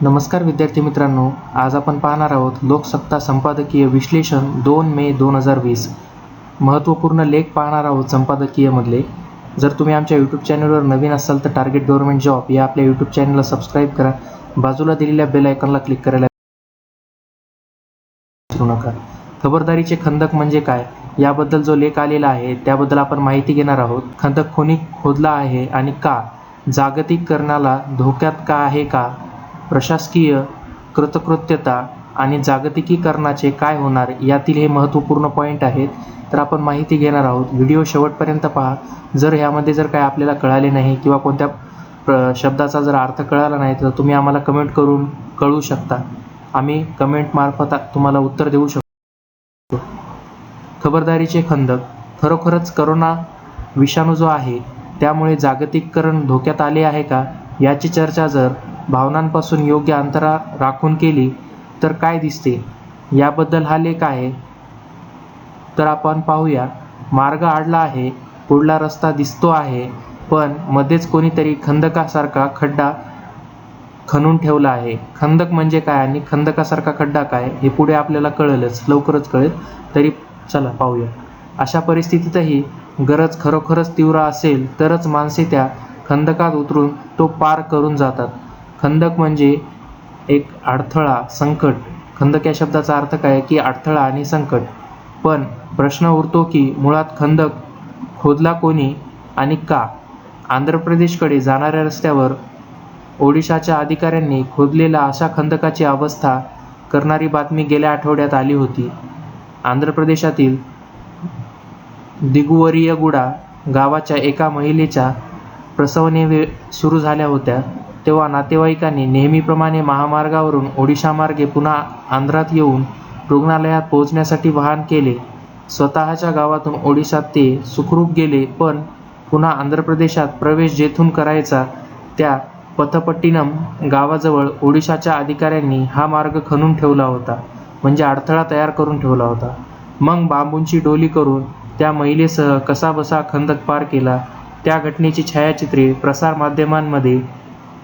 नमस्कार विद्यार्थी मित्रांनो, आज आपण पाहणार आहोत लोकसत्ता संपादकीय विश्लेषण 2 मे 2020. महत्त्वपूर्ण लेख पाहणार आहोत संपादकीयमधले. जर तुम्ही आमच्या यूट्यूब चॅनलवर नवीन असाल तर टार्गेट गव्हर्नमेंट जॉब या आपल्या यूट्यूब चॅनलला सबस्क्राईब करा. बाजूला दिलेल्या बेल आयकॉनला क्लिक करायला विसरू नका. खबरदारीचे खंदक म्हणजे काय याबद्दल जो लेख आलेला आहे त्याबद्दल आपण माहिती घेणार आहोत. खंदक कोणी खोदला आहे आणि का? जागतिकीकरणाला धोक्यात का आहे का? प्रशासकीय कृतकृत्यता आणि जागतिकीकरणाचे काय होणार यातील हे महत्त्वपूर्ण पॉईंट आहेत. तर आपण माहिती घेणार आहोत. व्हिडिओ शेवटपर्यंत पहा. जर ह्यामध्ये काय आपल्याला कळाले नाही किंवा कोणत्या शब्दाचा जर अर्थ कळाला नाही तर तुम्ही आम्हाला कमेंट करून कळवू शकता. आम्ही कमेंटमार्फत तुम्हाला उत्तर देऊ शकतो. खबरदारीचे खंदक. खरोखरच करोना विषाणू जो आहे त्यामुळे जागतिकीकरण धोक्यात आले आहे का याची चर्चा जर भावनांपासून योग्य अंतरा राखून केली तर काय दिसते याबद्दल हा लेख आहे. तर आपण पाहूया. मार्ग आडला आहे, पुढला रस्ता दिसतो आहे, पण मध्येच कोणीतरी खंदकासारखा खड्डा खणून ठेवला आहे. खंदक म्हणजे काय आणि खंदकासारखा खड्डा काय हे पुढे आपल्याला कळेलच, लवकरच कळेल. तरी चला पाहूया. अशा परिस्थितीतही गरज खरोखरच तीव्र असेल तरच माणसे त्या खंदकात उतरून तो पार करून जातात. खंदक म्हणजे एक अडथळा, संकट. खंदक या शब्दाचा अर्थ काय की अडथळा आणि संकट. पण प्रश्न उरतो की मुळात खंदक खोदला कोणी आणि का? आंध्र प्रदेशकडे जाणाऱ्या रस्त्यावर ओडिशाच्या अधिकाऱ्यांनी खोदलेल्या अशा खंदकाची अवस्था करणारी बातमी गेल्या आठवड्यात आली होती. आंध्र प्रदेशातील दिगुवरियगुडा गावाच्या एका महिलेच्या प्रसवने सुरू झाल्या होत्या तेव्हा नातेवाईकांनी नेहमीप्रमाणे महामार्गावरून ओडिशामार्गे पुन्हा आंध्रात येऊन रुग्णालयात पोहोचण्यासाठी वाहन केले. स्वतःच्या गावातून ओडिशात ते सुखरूप गेले, पण पुन्हा आंध्र प्रदेशात प्रवेश जेथून करायचा त्या पथपट्टिनम गावाजवळ ओडिशाच्या अधिकाऱ्यांनी हा मार्ग खणून ठेवला होता, म्हणजे अडथळा तयार करून ठेवला होता. मग बांबूंची डोली करून त्या महिलेसह कसाबसा खंदक पार केला. त्या घटनेची छायाचित्रे प्रसारमाध्यमांमध्ये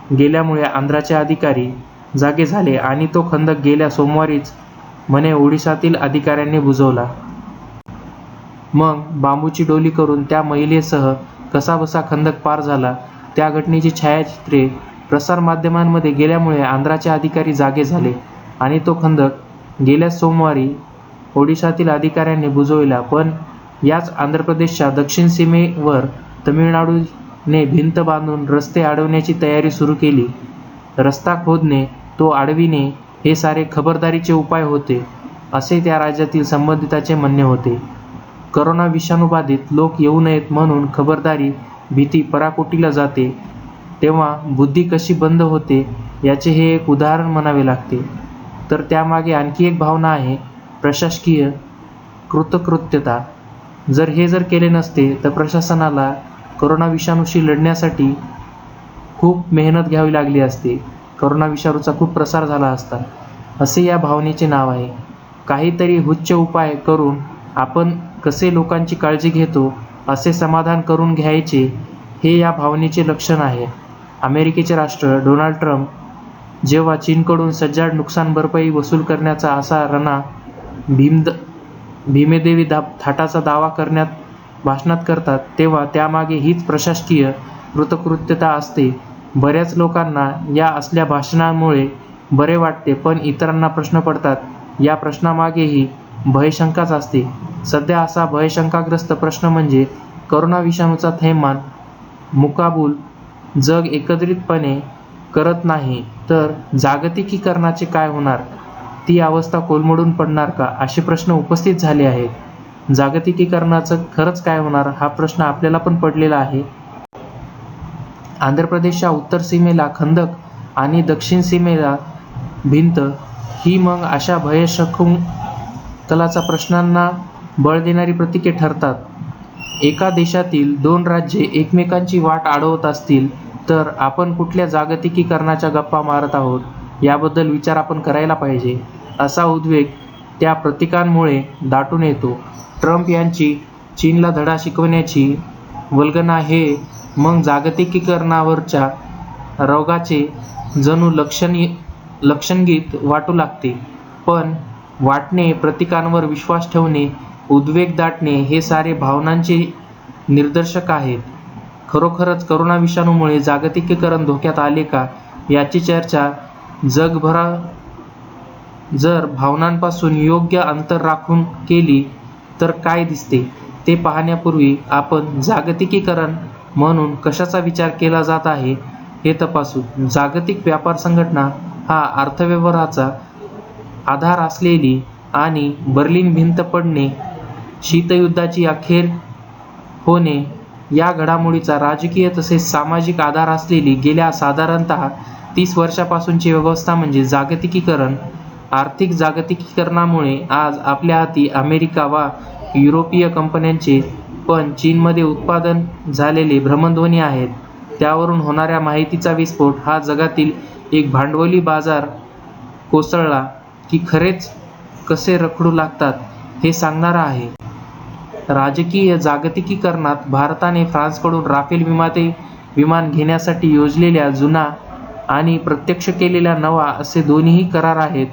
गेल्यामुळे आंध्राचे अधिकारी जागे झाले आणि तो खंदक गेल्या सोमवारीच म्हणे ओडिशातील अधिकाऱ्यांनी बुजवला. मग बांबूची डोली करून त्या महिलेसह कसाबसा खंदक पार झाला. त्या घटनेची छायाचित्रे प्रसारमाध्यमांमध्ये गेल्यामुळे आंध्राचे अधिकारी जागे झाले आणि तो खंदक गेल्या सोमवारी ओडिशातील अधिकाऱ्यांनी बुजवला. पण याच आंध्र प्रदेशच्या दक्षिण सीमेवर तमिळनाडूने भिंत बांधून रस्ते अडवण्याची तयारी सुरू केली. रस्ता खोदणे, तो अडविणे हे सारे खबरदारीचे उपाय होते, असे त्या राज्यातील संबंधितांचे म्हणणे होते. करोना विषाणूबाधित लोक येऊ नयेत म्हणून खबरदारी, भीती पराकोटीला जाते तेव्हा बुद्धी कशी बंद होते याचे हे एक उदाहरण म्हणावे लागते. तर त्यामागे आणखी एक भावना आहे, प्रशासकीय कृतकृत्यता. जर केले नसते तर प्रशासनाला करोना विषाणूशी लढण्यासाठी खूप मेहनत घ्यावी लागली असते. करोना विषाणूचा खूप प्रसार झाला असता, असे या भावनेचे नाव आहे. काहीतरी हुच्च उपाय करून आपण कसे लोकांची काळजी घेतो असे समाधान करून घ्यायचे, हे या भावनेचे लक्षण आहे. अमेरिकेचे राष्ट्र डोनाल्ड ट्रम्प जेव्हा चीनकडून सज्जाड नुकसान भरपाई वसूल करण्याचा असा रना भीमेदेवी थाटाचा दावा करण्यात भाषणात करतात तेव्हा त्यामागे हीच प्रशासकीय कृतकृत्यता असते. बऱ्याच लोकांना या असल्या भाषणांमुळे बरे वाटते, पण इतरांना प्रश्न पडतात. या प्रश्नामागेही भयशंकाच असते. सध्या असा भयशंकाग्रस्त प्रश्न म्हणजे करोना विषाणूचा थैमान मुकाबूल जग एकत्रितपणे करत नाही तर जागतिकीकरणाचे काय होणार? ती अवस्था कोलमडून पडणार का? असे प्रश्न उपस्थित झाले आहेत. जागतिकीकरणाचं खरंच काय होणार हा प्रश्न आपल्याला पण पडलेला आहे. आंध्र प्रदेशच्या उत्तर सीमेला खंदक आणि दक्षिण सीमेला भिंत ही मग अशा भयशंकुतलाचा प्रश्नांना बळ देणारी प्रतीके ठरतात. एका देशातील दोन राज्ये एकमेकांची वाट अडवत असतील तर आपण कुठल्या जागतिकीकरणाच्या गप्पा मारत आहोत याबद्दल विचार आपण करायला पाहिजे. असा उद्वेग त्या प्रतीकांमुळे दाटून येतो. ट्रम्प यांची चीनला धडा शिकवण्याची वल्गना हे मग जागतिकीकरणावरच्या रोगाचे जणू लक्षण लक्षणगीत वाटू लागते. पण वाटणे, प्रतीकांवर विश्वास ठेवणे, उद्वेग दाटणे हे सारे भावनांचे निदर्शक आहेत. खरोखरच करोना विषाणूमुळे जागतिकीकरण धोक्यात आले का याची चर्चा जगभरात जर भावनांपासून योग्य अंतर राखून केली तर काय दिसते ते पाहण्यापूर्वी आपण जागतिकीकरण म्हणून कशाचा विचार केला जात आहे हे तपासू. जागतिक व्यापार संघटना हा अर्थव्यवहाराचा आधार असलेली आणि बर्लिन भिंत पडणे, शीतयुद्धाची अखेर होणे या घडामोडीचा राजकीय तसेच सामाजिक आधार असलेली गेल्या साधारणतः 30 वर्षापासूनची व्यवस्था म्हणजे जागतिकीकरण. आर्थिक जागतिकीकरणामुळे आज आपल्या हाती अमेरिका वा युरोपीय कंपन्यांचे पण चीनमध्ये उत्पादन झालेले भ्रमणध्वनी आहेत. त्यावरून होणाऱ्या माहितीचा विस्फोट हा जगातील एक भांडवली बाजार कोसळला की खरेच कसे रखडू लागतात हे सांगणारा आहे. राजकीय जागतिकीकरणात भारताने फ्रान्सकडून राफेल विमान घेण्यासाठी योजलेल्या जुना आणि प्रत्यक्ष केलेला नवा असे दोन्हीही करार आहेत.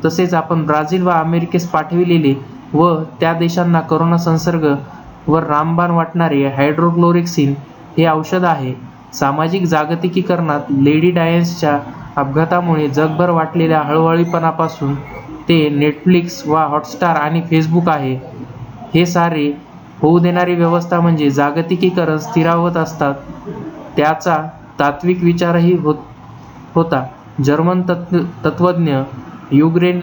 तसेच आपण ब्राझील व अमेरिकेस पाठविलेले व त्या देशांना करोना संसर्ग व रामबाण वाटणारे हायड्रोक्लोरोक्विन हे औषध आहे. सामाजिक जागतिकीकरणात लेडी डायन्सच्या अपघातामुळे जगभर वाटलेल्या हळहळीपणापासून ते नेटफ्लिक्स वा हॉटस्टार आणि फेसबुक आहे. हे सारे होऊ देणारी व्यवस्था म्हणजे जागतिकीकरण स्थिरावत असतात. त्याचा तात्विक विचारही होता. जर्मन तत्त्वज्ञ युगेन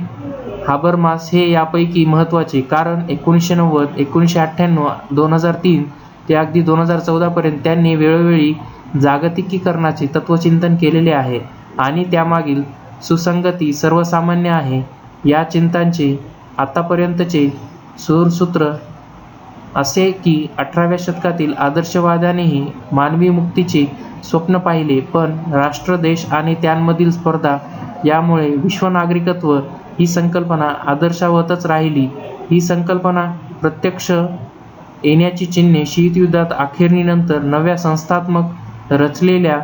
हाबरमास हे यापैकी महत्त्वाचे, कारण 1990, 1998, 2003 ते अगदी 2014 पर्यंत त्यांनी वेळोवेळी जागतिकीकरणाचे तत्त्वचिंतन केलेले आहे आणि त्यामागील सुसंगती सर्वसामान्य आहे. या चिंतनाचे आतापर्यंतचे सूत्र असे की 18व्या शतकातील आदर्शवाद्यांनीही मानवी मुक्तीचे स्वप्न पाहिले, पण राष्ट्र, देश आणि त्यांमधील स्पर्धा यामुळे विश्वनागरिकत्व ही संकल्पना आदर्शावतच राहिली. ही संकल्पना प्रत्यक्ष येण्याची चिन्हे शीतयुद्धात अखेरणीनंतर नव्या संस्थात्मक रचलेल्या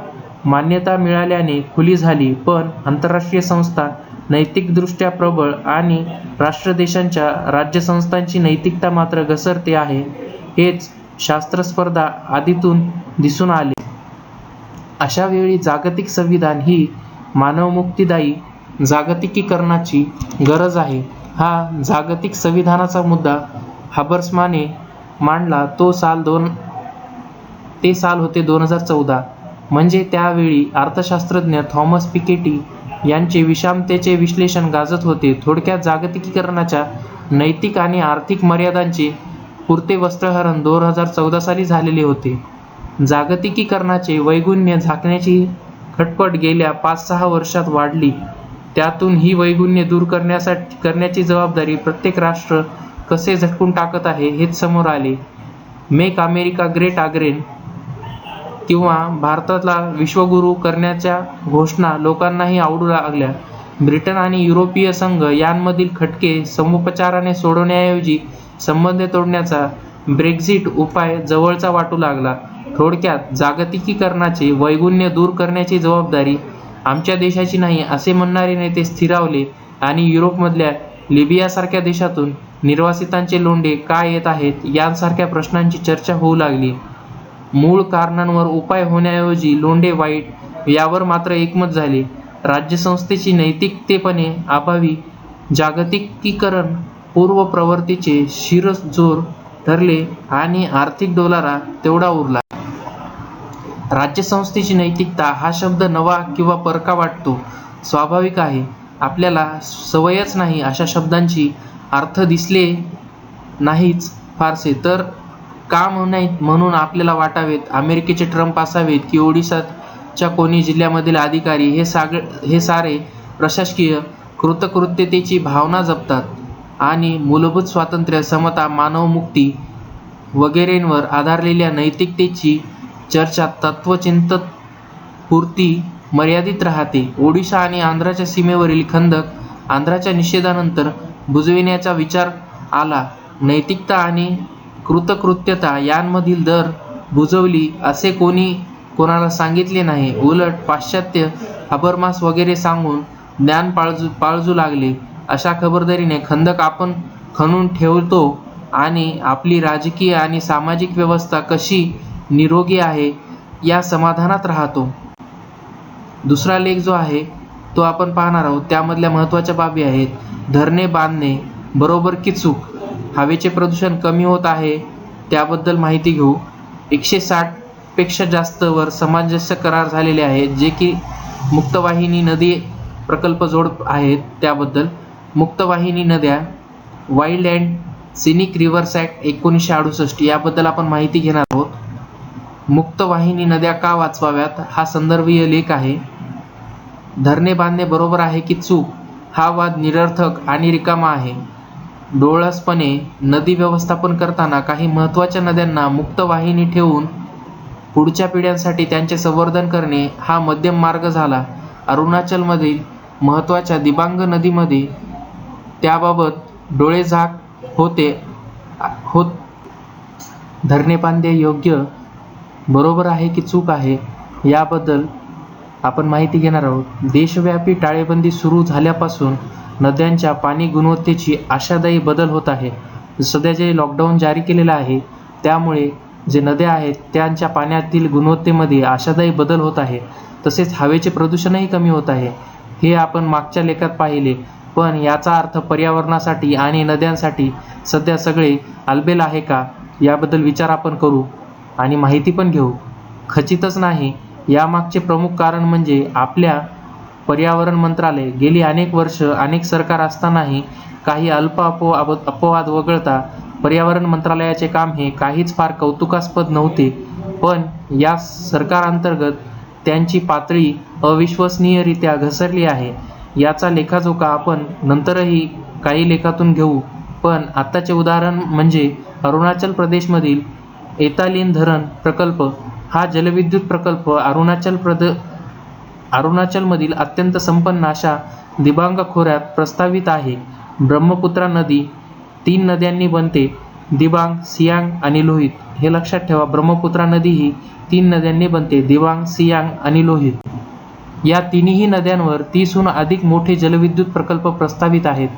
मान्यता मिळाल्याने खुली झाली. पण आंतरराष्ट्रीय संस्था नैतिकदृष्ट्या प्रबळ आणि राष्ट्रदेशांच्या राज्यसंस्थांची नैतिकता मात्र घसरते आहे. हेच शास्त्रस्पर्धा आधीतून दिसून आले. अशा वेळी जागतिक संविधान ही मानवमुक्तीदायी जागतिकीकरणाची गरज आहे. हा जागतिक संविधानाचा मुद्दा हाबरमासने मांडला ते साल होते 2014. म्हणजे त्यावेळी अर्थशास्त्रज्ञ थॉमस पिकेटी यांचे विषमतेचे विश्लेषण गाजत होते. थोडक्यात जागतिकीकरणाच्या नैतिक आणि आर्थिक मर्यादांचे पुरते वस्त्रहरण 2014 साली झालेले होते. जागतिकीकरणाचे वैगुण्य झाकण्याची खटपट गेल्या 5-6 वर्षात वाढली. त्यातून ही वैगुण्ये दूर करण्याची जबाबदारी प्रत्येक राष्ट्र कसे झटकून टाकत आहे हेच समोर आले. मेक अमेरिका ग्रेट अगेन किंवा भारताला विश्वगुरू करण्याच्या घोषणा लोकांनाही आवडू लागल्या. ब्रिटन आणि युरोपीय संघ यांमधील खटके समुपचाराने सोडवण्याऐवजी संबंध तोडण्याचा ब्रेक्झिट उपाय जवळचा वाटू लागला. थोडक्यात जागतिकीकरणाचे वैगुण्य दूर करण्याची जबाबदारी आमच्या देशाची नाही असे म्हणणारे नेते स्थिरावले आणि युरोपमधल्या लिबियासारख्या देशातून निर्वासितांचे लोंढे का येत आहेत यांसारख्या प्रश्नांची चर्चा होऊ लागली. मूळ कारणांवर उपाय होण्याऐवजी लोंढे वाईट यावर मात्र एकमत झाले. राज्यसंस्थेची नैतिकतेपणे अभावी जागतिकीकरण पूर्व प्रवृत्तीचे शिरजोर ठरले आणि आर्थिक डोलारा तेवढा उरला. राज्यसंस्थेची नैतिकता हा शब्द नवा किंवा परका वाटतो. स्वाभाविक आहे, आपल्याला सवयच नाही अशा शब्दांची अर्थ दिसले नाहीच फारसे तर का म्हणून आपल्याला वाटावेत अमेरिकेचे ट्रम्प असावेत की ओडिशाच्या कोणी जिल्ह्यामधील अधिकारी हे सारे प्रशासकीय कृतकृत्यतेची भावना जपतात आणि मूलभूत स्वातंत्र्य, समता, मानवमुक्ती वगैरेंवर आधारलेल्या नैतिकतेची चर्चा तत्त्वचिंतन पुरती मर्यादित राहते. ओडिशा आणि आंध्राच्या सीमेवरील खंदक आंध्राच्या निषेधानंतर बुजविण्याचा विचार आला. नैतिकता आणि कृतकृत्यता यांमधील दर बुजवली असे कोणाला सांगितले नाही. उलट पाश्चात्य हाबरमास वगैरे सांगून ज्ञान पाळजू लागले. अशा खबरदारीने खंदक आपण खणून ठेवतो आणि आपली राजकीय आणि सामाजिक व्यवस्था कशी निरोगी आहे या समाधानात राहतो. दुसरा लेख जो आहे तो आपण पाहणार आहोत. त्यामधल्या महत्त्वाच्या बाबी आहेत. धरणे बांधणे बरोबर की चूक? हवेचे प्रदूषण कमी होत आहे त्याबद्दल माहिती घेऊ. 160 पेक्षा जास्त वर सामंजस्य करार झालेले आहेत, जे की मुक्तवाहिनी नदी प्रकल्प जोड आहेत. त्याबद्दल मुक्तवाहिनी नद्या, wild and scenic reverse act 1968 याबद्दल आपण माहिती घेणार आहोत. मुक्तवाहिनी नद्या का वाचवाव्यात हा संदर्भीय लेख आहे. धरणे बांधणे बरोबर आहे की चूक? हा वाद निरर्थक आणि रिकामा आहे. डोळसपणे नदी व्यवस्थापन करताना काही महत्त्वाच्या नद्यांना मुक्तवाहिनी ठेवून पुढच्या पिढ्यांसाठी त्यांचे संवर्धन करणे हा मध्यम मार्ग झाला. अरुणाचलमधील महत्त्वाच्या दिबांग नदीमध्ये त्याबाबत डोळेझाक होत. धरणे बांधणे योग्य बरोबर आहे की चूक आहे याबद्दल आपण माहिती घेणार आहोत. देशव्यापी टाळेबंदी सुरू झाल्यापासून नद्यांच्या पाणी गुणवत्तेची आशादायी बदल होत आहे. सध्या जे लॉकडाऊन जारी केलेलं आहे त्यामुळे जे नद्या आहेत त्यांच्या पाण्यातील गुणवत्तेमध्ये आशादायी बदल होत आहे. तसेच हवेचे प्रदूषणही कमी होत आहे. हे आपण मागच्या लेखात पाहिले. पण याचा अर्थ पर्यावरणासाठी आणि नद्यांसाठी सध्या सगळे आलबेल आहे का याबद्दल विचार आपण करू आणि माहिती पण घेऊ. खचितच नाही. यामागचे प्रमुख कारण म्हणजे आपल्या पर्यावरण मंत्रालय गेली अनेक वर्ष अनेक सरकार असतानाही काही अल्प अपवाद वगळता पर्यावरण मंत्रालयाचे काम हे काहीच फार कौतुकास्पद नव्हते. पण या सरकारांतर्गत त्यांची पातळी अविश्वसनीयरित्या घसरली आहे. याचा लेखाजोखा आपण नंतरही काही लेखातून घेऊ. पण आत्ताचे उदाहरण म्हणजे अरुणाचल प्रदेशमधील एतालिन धरण प्रकल्प. हा जलविद्युत प्रकल्प अरुणाचलमधील अत्यंत संपन्न अशा दिबांग खोऱ्यात प्रस्तावित आहे. ब्रह्मपुत्रा नदी 3 नद्यांनी बनते, दिबांग, सियांग आणि लोहित. हे लक्षात ठेवा. ब्रह्मपुत्रा नदी ही 3 नद्यांनी बनते, दिबांग, सियांग आणि लोहित. या तिन्ही नद्यांवर 30हून अधिक मोठे जलविद्युत प्रकल्प प्रस्तावित आहेत,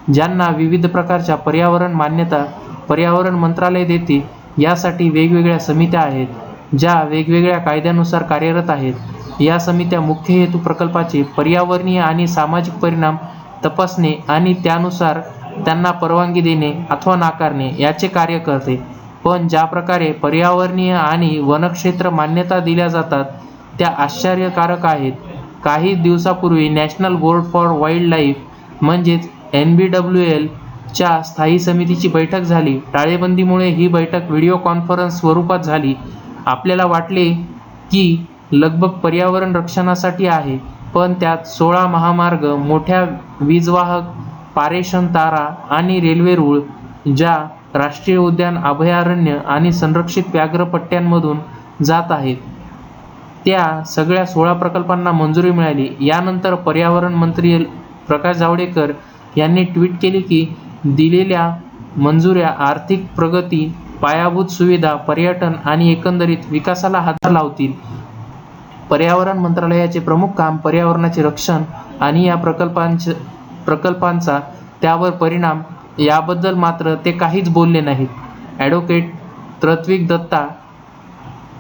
ज्यांना विविध प्रकारच्या पर्यावरण मान्यता पर्यावरण मंत्रालय देते. यासाठी वेगवेगळ्या समित्या आहेत, ज्या वेगवेगळ्या कायद्यानुसार कार्यरत आहेत. या समित्या मुख्य हेतू प्रकल्पाचे पर्यावरणीय आणि सामाजिक परिणाम तपासणे आणि त्यानुसार त्यांना परवानगी देणे अथवा नाकारणे याचे कार्य करते. पण ज्या प्रकारे पर्यावरणीय आणि वनक्षेत्र मान्यता दिल्या जातात त्या आश्चर्यकारक आहेत. काही दिवसापूर्वी national board for wild life म्हणजेच NBWL च्या स्थायी समितीची बैठक झाली. टाळेबंदीमुळे ही बैठक व्हिडिओ कॉन्फरन्स स्वरूपात झाली. आपल्याला वाटले की लगबग पर्यावरण रक्षणासाठी आहे, पण त्यात 16 महामार्ग, मोठ्या वीजवाहक, पारेषण तारा आणि रेल्वे रूळ, ज्या राष्ट्रीय उद्यान, अभयारण्य आणि संरक्षित व्याघ्र पट्ट्यांमधून जात आहेत, त्या सगळ्या 16 प्रकल्पांना मंजुरी मिळाली. यानंतर पर्यावरण मंत्री प्रकाश जावडेकर यांनी ट्विट केले की दिलेल्या मंजुऱ्या आर्थिक प्रगती, पायाभूत सुविधा, पर्यटन आणि एकंदरीत विकासाला हातभार लावतील. पर्यावरण मंत्रालयाचे प्रमुख काम पर्यावरणाचे रक्षण आणि या प्रकल्पांचा त्यावर परिणाम याबद्दल मात्र ते काहीच बोलले नाहीत. ॲडव्होकेट त्रत्विक दत्ता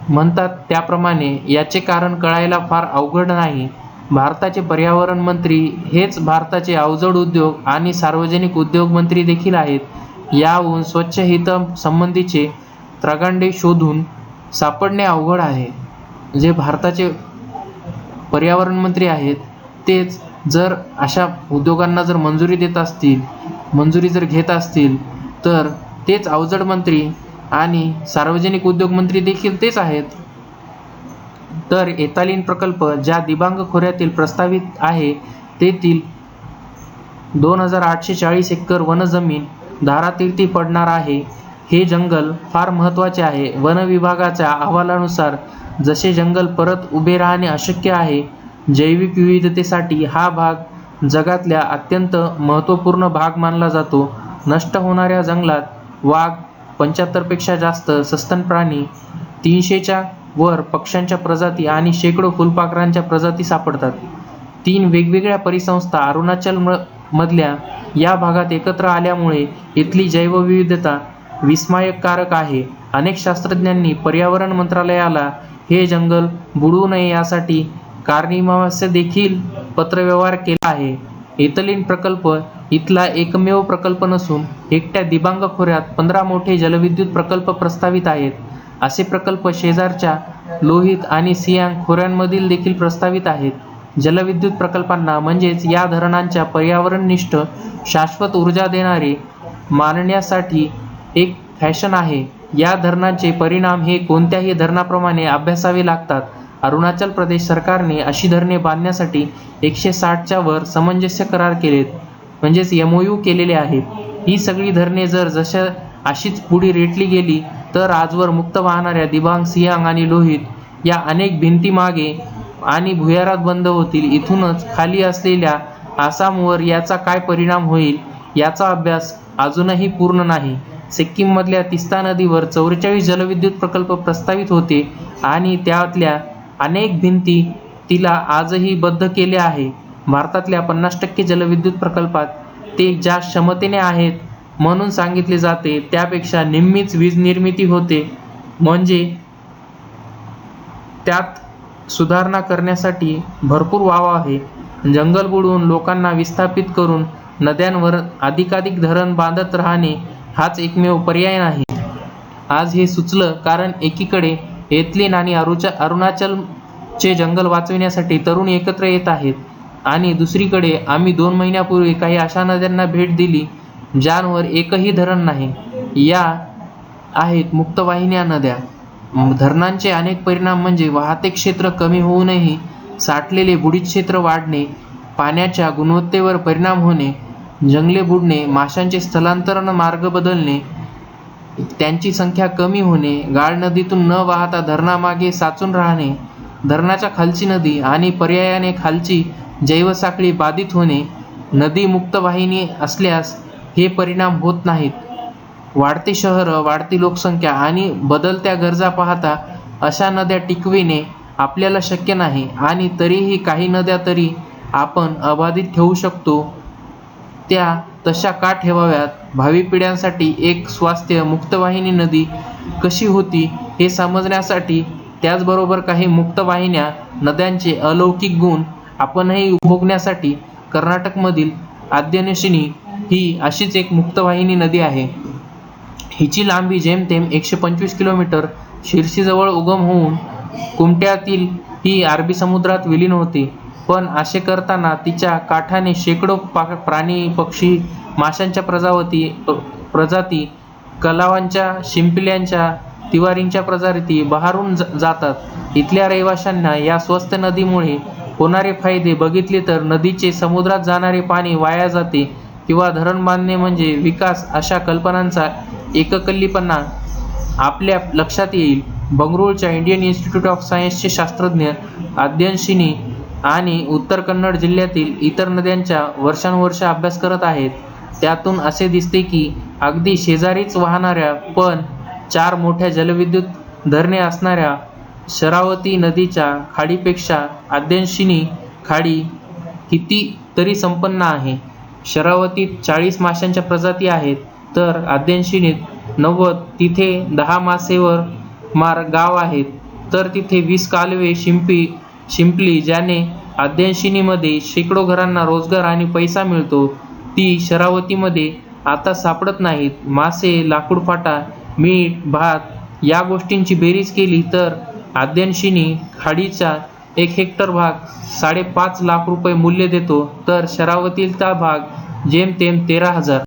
म्हणतात त्याप्रमाणे याचे कारण कळायला फार अवघड नाही. भारताचे पर्यावरण मंत्री हेच भारताचे अवजड उद्योग आणि सार्वजनिक उद्योग मंत्री देखील आहेत. याहून स्वच्छ हितासंबंधीचे त्रागंडे शोधून सापडणे अवघड आहे. जे भारताचे पर्यावरण मंत्री आहेत तेच जर अशा उद्योगांना जर मंजुरी देत असतील, मंजुरी जर घेत असतील, तर तेच अवजड मंत्री आणि सार्वजनिक उद्योग मंत्री देखील तेच आहेत. तर एतालिन प्रकल्प ज्या दिबांग खोऱ्यातील प्रस्तावित आहे तेथील 2840 एकर वनजमीन धारातीर्थी पडणार आहे. हे जंगल फार महत्त्वाचे आहे. वन विभागाच्या अहवालानुसार जसे जंगल परत उभे राहणे अशक्य आहे, जैविक विविधतेसाठी हा भाग जगातल्या अत्यंत महत्त्वपूर्ण भाग मानला जातो. नष्ट होणाऱ्या जंगलात वाघ, 75 पेक्षा जास्त सस्तन प्राणी, 300च्या वर पक्ष्यांच्या प्रजाती आणि शेकडो फुलपाखरांच्या प्रजाती सापडतात. 3 वेगवेगळ्या परिसंस्था अरुणाचल मधल्या या भागात एकत्र आल्यामुळे इथली जैवविविधता विस्मयकारक आहे. अनेक शास्त्रज्ञांनी पर्यावरण मंत्रालयाला हे जंगल बुडवू नये यासाठी कारणीमास्य देखील पत्रव्यवहार केला आहे. एथलीन प्रकल्प इथला एकमेव प्रकल्प नसून एकट्या दिबांग खोऱ्यात 15 मोठे जलविद्युत प्रकल्प प्रस्तावित आहेत. असे प्रकल्प शेजारच्या लोहित आणि सियांग खोऱ्यांमधील देखील प्रस्तावित आहेत. जलविद्युत प्रकल्पांना म्हणजेच या धरणांच्या पर्यावरणनिष्ठ शाश्वत ऊर्जा देणारे मानण्यासाठी एक फॅशन आहे. या धरणांचे परिणाम हे कोणत्याही धरणाप्रमाणे अभ्यासावे लागतात. अरुणाचल प्रदेश सरकारने अशी धरणे बांधण्यासाठी 160च्या वर सामंजस्य करार केलेत, म्हणजेच MOU केलेले आहेत. ही सगळी धरणे जर अशीच पुढे रेटली गेली तर आजवर मुक्त वाहणाऱ्या दिबांग, सियांग आणि लोहित या अनेक भिंती मागे आणि भुयारात बंद होतील. इथूनच खाली असलेल्या आसामवर याचा काय परिणाम होईल याचा अभ्यास अजूनही पूर्ण नाही. सिक्कीममधल्या तिस्ता नदीवर 44 जलविद्युत प्रकल्प प्रस्तावित होते आणि त्यातल्या अनेक भिंती तिला आजही बद्ध केले आहे. भारतातल्या 50% जलविद्युत प्रकल्पात ते ज्या क्षमतेने आहेत म्हणून सांगितले जाते त्यापेक्षा निम्मीच वीज निर्मिती होते. म्हणजे त्यात सुधारणा करण्यासाठी भरपूर वाव आहे. जंगल बुडवून लोकांना विस्थापित करून नद्यांवर अधिकाधिक धरण बांधत राहणे हाच एकमेव पर्याय नाही. आज हे सुचलं कारण एकीकडे एथलीन आणि अरुणाचलचे जंगल वाचविण्यासाठी तरुण एकत्र येत आहेत आणि दुसरीकडे आम्ही 2 महिन्यापूर्वी काही अशा नद्यांना भेट दिली ज्यांवर एकही धरण नाही. या आहेत मुक्तवाहिन्या नद्या. धरणांचे अनेक परिणाम म्हणजे वाहते क्षेत्र कमी होऊनही साठलेले बुडीत क्षेत्र वाढणे, पाण्याच्या गुणवत्तेवर परिणाम होणे, जंगले बुडणे, माशांचे स्थलांतरण मार्ग बदलणे, त्यांची संख्या कमी होणे, गाळ नदीतून न वाहता धरणामागे साचून राहणे, धरणाच्या खालची नदी आणि पर्यायाने खालची जैवसाखळी बाधित होणे. नदी मुक्त वाहिनी असल्यास हे परिणाम होत नाहीत. वाढती शहरं, वाढती लोकसंख्या आणि बदलत्या गरजा पाहता अशा नद्या टिकविणे आपल्याला शक्य नाही आणि तरीही काही नद्या तरी आपण अबाधित ठेवू शकतो. त्या तशा का ठेवाव्यात? भावी पिढ्यांसाठी एक स्वास्थ्य मुक्तवाहिनी नदी कशी होती हे समजण्यासाठी, त्याचबरोबर काही मुक्तवाहिन्या नद्यांचे अलौकिक गुण आपणही उपभोगण्यासाठी कर्नाटकमधील आद्यनशिनी ही अशीच एक मुक्तवाहिनी नदी आहे. हिची लांबी जेमतेम 125 किलोमीटर. शिरसीजवळ उगम होऊन कुमट्यातील ही अरबी समुद्रात विलीन होते. पण असे करताना तिच्या काठाने शेकडो प्राणी, पक्षी, माशांच्या प्रजाती, कलावांच्या, शिंपल्यांच्या, तिवारींच्या प्रजाती बहारून जातात. इथल्या रहिवाशांना या स्वस्त नदीमुळे होणारे फायदे बघितले तर नदीचे समुद्रात जाणारे पाणी वाया जाते किंवा धरण बांधणे म्हणजे विकास अशा कल्पनांचा एककल्लीपणा आपल्या लक्षात येईल. बंगळुरूच्या इंडियन इन्स्टिट्यूट ऑफ सायन्सचे शास्त्रज्ञ आद्यनशिनी आणि उत्तर कन्नड जिल्ह्यातील इतर नद्यांचा वर्षानुवर्षे अभ्यास करत आहेत. त्यातून असे दिसते की अगदी शेजारीच वाहणाऱ्या पण 4 मोठ्या जलविद्युत धरणे असणाऱ्या शरावती नदीच्या खाडीपेक्षा आद्यनशिनी खाडी कितीतरी संपन्न आहे. शरावतीत 40 माशांच्या प्रजाती आहेत तर आद्यनशिनीत 90. तिथे 10 मासेमार गाव आहेत तर तिथे 20 कालवे, शिंपली ज्याने आद्यनशिनीमध्ये शेकडो घरांना रोजगार आणि पैसा मिळतो ती शरावतीमध्ये आता सापडत नाहीत. मासे, लाकूड फाटा, मीठ, भात या गोष्टींची बेरीज केली तर आद्यनशिनी खाडीचा 1 हेक्टर भाग 5.5 लाख रुपये मूल्य देतो तर शरावतीचा भाग जेमतेम 13,000.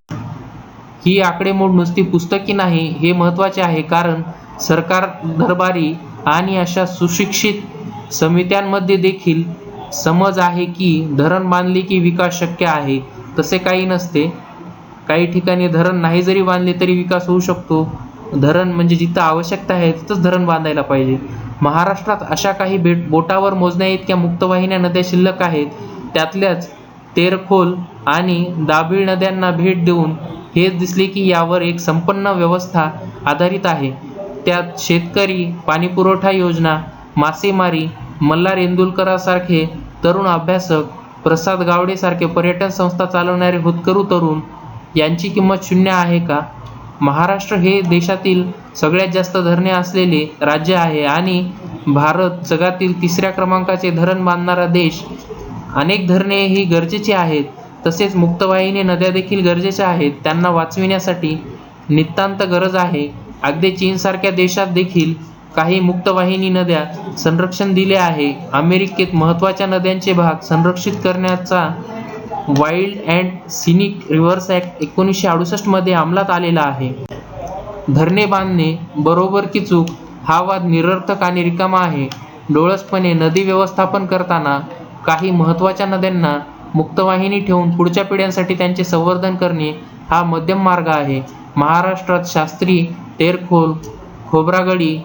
ही आकडेमोड नुसती पुस्तकी नाही हे महत्त्वाचे आहे कारण सरकार दरबारी आणि अशा सुशिक्षित समित्यांमध्ये देखील समज आहे की धरण बांधले की विकास शक्य आहे. तसे काही नसते. काही ठिकाणी धरण नाही जरी बांधले तरी विकास होऊ शकतो. धरण म्हणजे जिथं आवश्यकता आहे तिथंच धरण बांधायला पाहिजे. महाराष्ट्रात अशा काही बोटावर मोजण्या इतक्या मुक्तवाहिन्या नद्या शिल्लक आहेत. त्यातल्याच तेरखोल आणि दाभिळ नद्यांना भेट देऊन हेच दिसले की यावर एक संपन्न व्यवस्था आधारित आहे. त्यात शेतकरी, पाणीपुरवठा योजना, मासेमारी, मल्हार इंदुलकरांसारखे तरुण अभ्यासक प्रसाद गावडे सारखे पर्यटन संस्था चालवणारे होतकरू तरुण यांची किंमत शून्य आहे का? महाराष्ट्र हे देशातील सगळ्यात जास्त धरणे असलेले राज्य आहे आणि भारत जगातील 3ऱ्या क्रमांकाचे धरण बांधणारा देश. अनेक धरणे ही गरजेची आहेत, तसेच मुक्तवाहिनी नद्या देखील गरजेच्या आहेत. त्यांना वाचविण्यासाठी नितांत गरज आहे. अगदी चीनसारख्या देशात देखील काही मुक्तवाहिनी नद्या संरक्षण दिले आहे. अमेरिकेत महत्त्वाच्या नद्यांचे भाग संरक्षित करण्याचा wild and scenic reverse act 1968 मध्ये अंमलात आलेला आहे. धरणे बांधणे बरोबर की चूक हा वाद निरर्थक आणि रिकामा आहे. डोळसपणे नदी व्यवस्थापन करताना काही महत्त्वाच्या नद्यांना मुक्तवाहिनी ठेवून पुढच्या पिढ्यांसाठी त्यांचे संवर्धन करणे हा मध्यम मार्ग आहे. महाराष्ट्रात शास्त्री, तेरखोल, खोब्रागडी,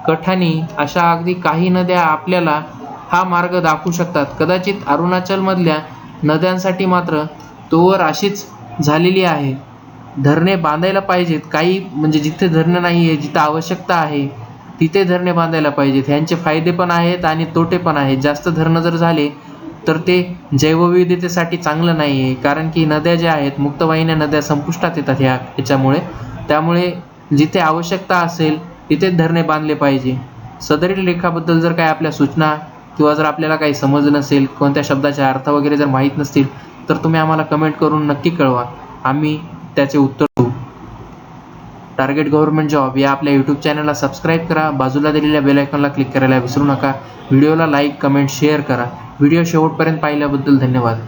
कठाणी अशा अगदी काही नद्या आपल्याला हा मार्ग दाखवू शकतात. कदाचित अरुणाचलमधल्या नद्यांसाठी मात्र तोवर अशीच झालेली आहे. धरणे बांधायला पाहिजेत. काही म्हणजे जिथे धरणं नाही आहे, जिथं आवश्यकता आहे तिथे धरणे बांधायला पाहिजेत. ह्यांचे फायदे पण आहेत आणि तोटे पण आहेत. जास्त धरणं जर झाले तर ते जैवविविधतेसाठी चांगलं नाही आहे, कारण की नद्या ज्या आहेत, मुक्तवाहिन्या नद्या संपुष्टात येतात ह्याच्यामुळे. त्यामुळे जिथे आवश्यकता असेल तिथेच धरणे बांधले पाहिजे. सदरील लेखाबद्दल जर काही आपल्या सूचना किंवा जर आपल्याला काही समजलं नसेल, कोणत्या शब्दाचे अर्थ वगैरे जर माहीत नसतील, तर तुम्ही आम्हाला कमेंट करून नक्की कळवा. आम्ही त्याचे उत्तर देऊ. टार्गेट गव्हर्नमेंट जॉब या आपल्या यूट्यूब चॅनलला सबस्क्राईब करा. बाजूला दिलेल्या बेल आयकॉनला क्लिक करायला विसरू नका. व्हिडिओला लाईक, कमेंट, शेअर करा. व्हिडिओ शेवटपर्यंत पाहिल्याबद्दल धन्यवाद.